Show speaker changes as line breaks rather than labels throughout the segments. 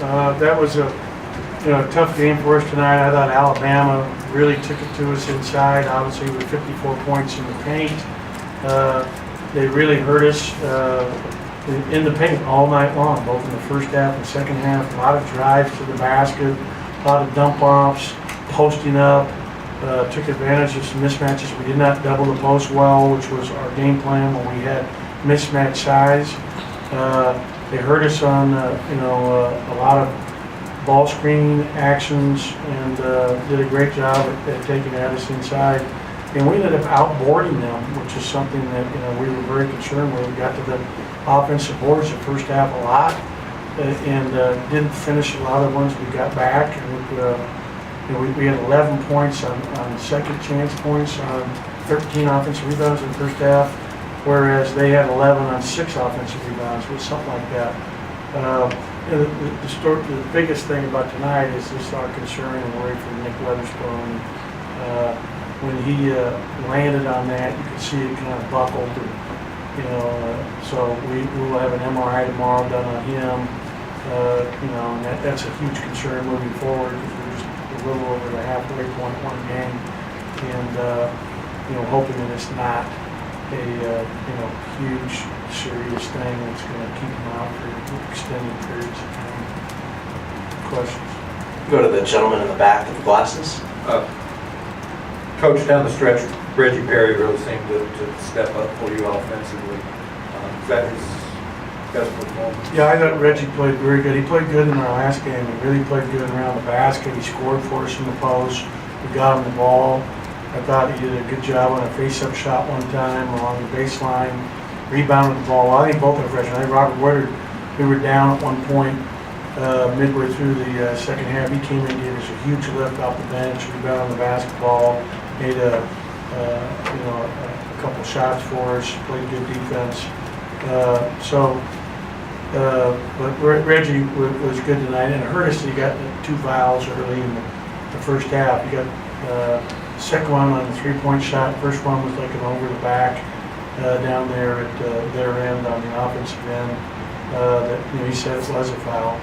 That was a tough game for us tonight. I thought Alabama really took it to us inside. Obviously, with 54 points in the paint, they really hurt us in the paint all night long, both in the first half and second half. A lot of drives to the basket, a lot of dump offs, posting up. Took advantage of some mismatches. We did not double the post well, which was our game plan when we had mismatch size. They hurt us on a lot of ball screening actions and did a great job at taking at us inside. And we ended up outboarding them, which is something that we were very concerned with. We got to the offensive boards the first half a lot and didn't finish a lot of the ones we got back. And we had 11 points on second chance points on 13 offensive rebounds in the first half, whereas they had 11 on 6 offensive rebounds, or something like that. The biggest thing about tonight is just our concern and worry for Nick Weatherspoon. When he landed on that, you could see it kind of buckled. So we will have an MRI tomorrow done on him. And that's a huge concern moving forward because we're just a little over the halfway point one game, and hoping that it's not a huge serious thing that's going to keep him out for extended periods of time. Questions?
Go to the gentleman in the back with the glasses.
Coach, down the stretch, Reggie Perry really seemed to step up for you offensively. Is that his best performance?
Yeah, I thought Reggie played very good. He played good in our last game. He really played good around the basket. He scored for us in the post. We got him the ball. I thought he did a good job on a face-up shot one time along the baseline, rebounded the ball. I think both our freshmen. I think Robert Woodard, we were down at one point midway through the second half. He came in and gave us a huge lift off the bench, rebounded the basketball, made a couple shots for us, played good defense. But Reggie was good tonight, and it hurt us that he got 2 fouls early in the first half. He got second one on the 3-point shot. First one was like an over the back down there at their end on the offensive end. That he said it was a foul.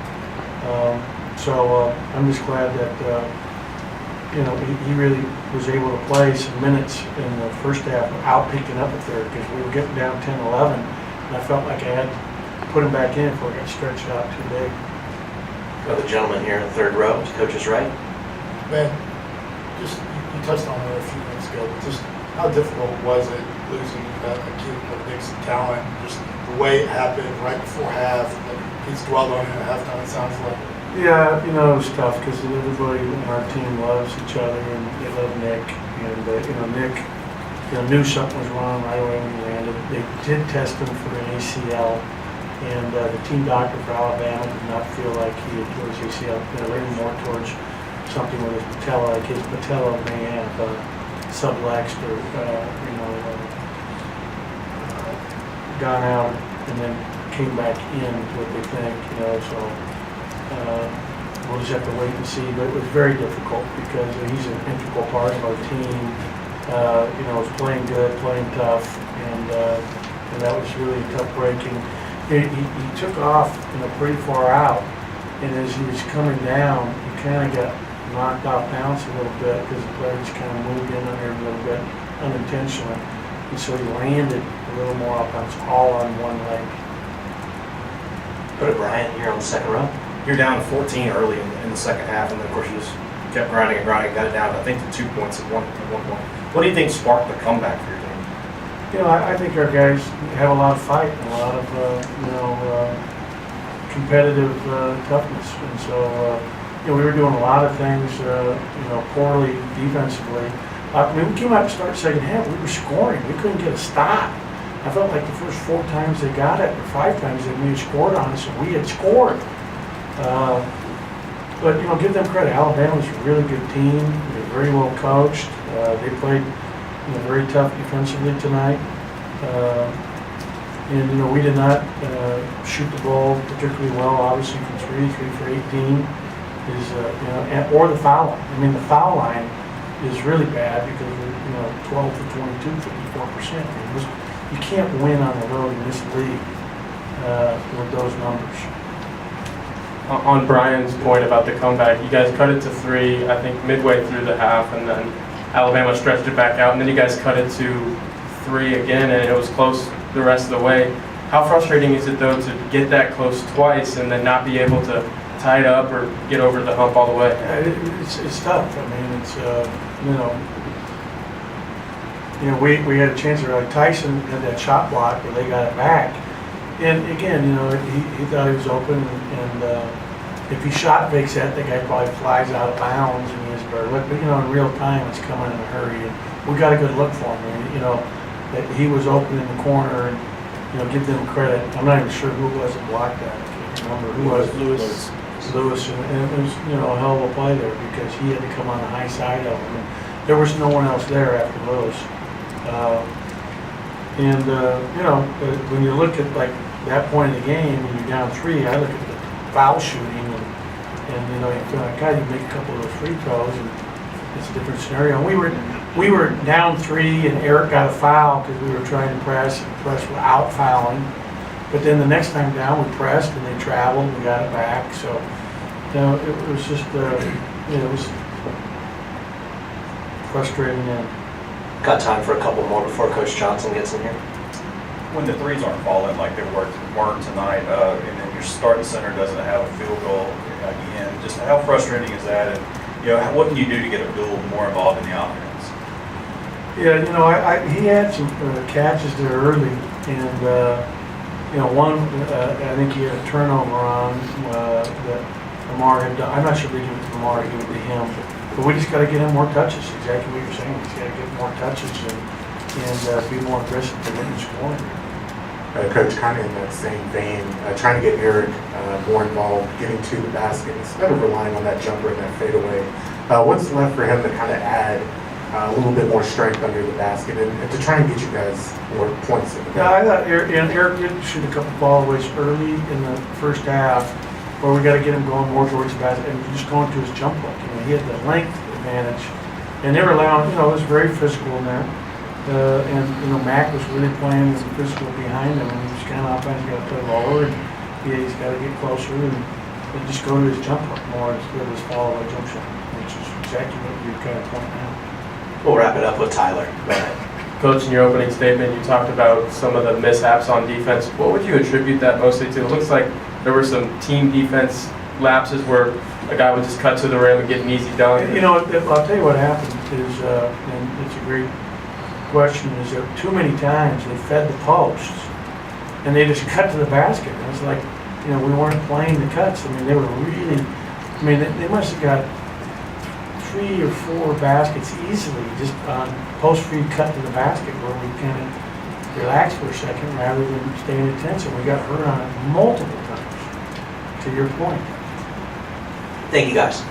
I'm just glad that he really was able to play some minutes in the first half without picking up a third because we were getting down 10-11, and I felt like I had to put him back in before I got stretched out too big.
Go to the gentleman here in the third row. His coach is right.
Ben, just you touched on it a few minutes ago, but just how difficult was it losing a kid with Nick's talent? Just the way it happened right before half. He's dwelled on it at halftime, it sounds like.
Yeah, it was tough because everybody in our team loves each other and they love Nick. And Nick knew something was wrong right away when he landed. They did test him for an ACL, and the team doctor for Alabama did not feel like he had towards ACL. Leaning more towards something with his patella. Like his patella may have subluxed or gone out and then came back in, what they think, we'll just have to wait and see. But it was very difficult because he's an integral part of our team. Was playing good, playing tough, and that was really tough breaking. He took off, pretty far out, and as he was coming down, he kind of got knocked off balance a little bit because the player just kind of moved in on there a little bit unintentionally, and so he landed a little more off bounce, all on one leg.
Go to Brian here on the second row.
You're down 14 early in the second half, and then of course you just kept grinding and grinding, got it down, I think, to 2 points at one point. What do you think sparked the comeback for your team?
I think our guys have a lot of fight and a lot of competitive toughness, and so we were doing a lot of things poorly defensively. We came out to start second half, we were scoring, we couldn't get a stop. I felt like the first 4 times they got it, or 5 times they had scored on us, and we had scored. But give them credit. Alabama's a really good team. They're very well coached. They played very tough defensively tonight. And we did not shoot the ball particularly well. Obviously from 3 for 18 is or the foul line. The foul line is really bad because we're 12 for 22, 54%. You can't win on the road in this league with those numbers.
on Brian's point about the comeback, you guys cut it to 3, I think midway through the half, and then Alabama stretched it back out, and then you guys cut it to 3 again, and it was close the rest of the way. How frustrating is it though to get that close twice and then not be able to tie it up or get over the hump all the way?
It's tough. I mean, it's, we had a chance where like Tyson had that shot block where they got it back. And again, he thought he was open, and if he shot fakes that, the guy probably flies out of bounds and he has a better look. But, in real time, it's coming in a hurry. And we got a good look for him. And, that he was open in the corner, and, give them credit. I'm not even sure who it was that blocked that. I can't remember who was. Lewis, and it was, a hell of a play there because he had to come on the high side of him. And there was no one else there after Lewis. When you look at like that point in the game, when you're down 3, I look at the foul shooting, and you feel like, God, you make a couple of those free throws, and it's a different scenario. And we were down 3, and Eric got a foul because we were trying to press without fouling. But then the next time down, we pressed, and they traveled, we got it back. So, it was just, it was frustrating.
Got time for a couple more before Coach Johnson gets in here.
When the threes aren't falling like they weren't tonight, and then your starting center doesn't have a field goal again, just how frustrating is that? And what can you do to get Abdul more involved in the offense?
Yeah, he had some catches there early, and one I think he had a turnover on that Lamar had done. I'm not sure if they gave it to Lamar or gave it to him, but we just got to get him more touches. Exactly what you're saying. We just got to get more touches and be more aggressive to win the scoring.
Coach, kind of in that same vein, trying to get Eric more involved, getting to the basket instead of relying on that jumper and that fadeaway. What's left for him to kind of add a little bit more strength under the basket and to try and get you guys more points in the game?
Yeah, I thought Eric did shoot a couple fallaways early in the first half, where we got to get him going more towards the basket and just going to his jump hook. He had the length advantage, and they were allowing. It was very physical in there. Mac was really playing physical behind him, and he was kind of offense. He's got to play lower, and he's got to get closer and just go to his jump hook more instead of his follow-away jump shot, which is exactly what you're kind of pointing out.
We'll wrap it up with Tyler. Go ahead.
Coach, in your opening statement, you talked about some of the mishaps on defense. What would you attribute that mostly to? It looks like there were some team defense lapses where a guy would just cut to the rim and get an easy dunk.
I'll tell you what happened is, and it's a great question, is that too many times they fed the posts and they just cut to the basket. And it's like, we weren't playing the cuts. I mean, they were really, they must have got 3 or 4 baskets easily just on post-feed cut to the basket where we kind of relaxed for a second rather than staying intense. And we got hurt on it multiple times, to your point.
Thank you, guys.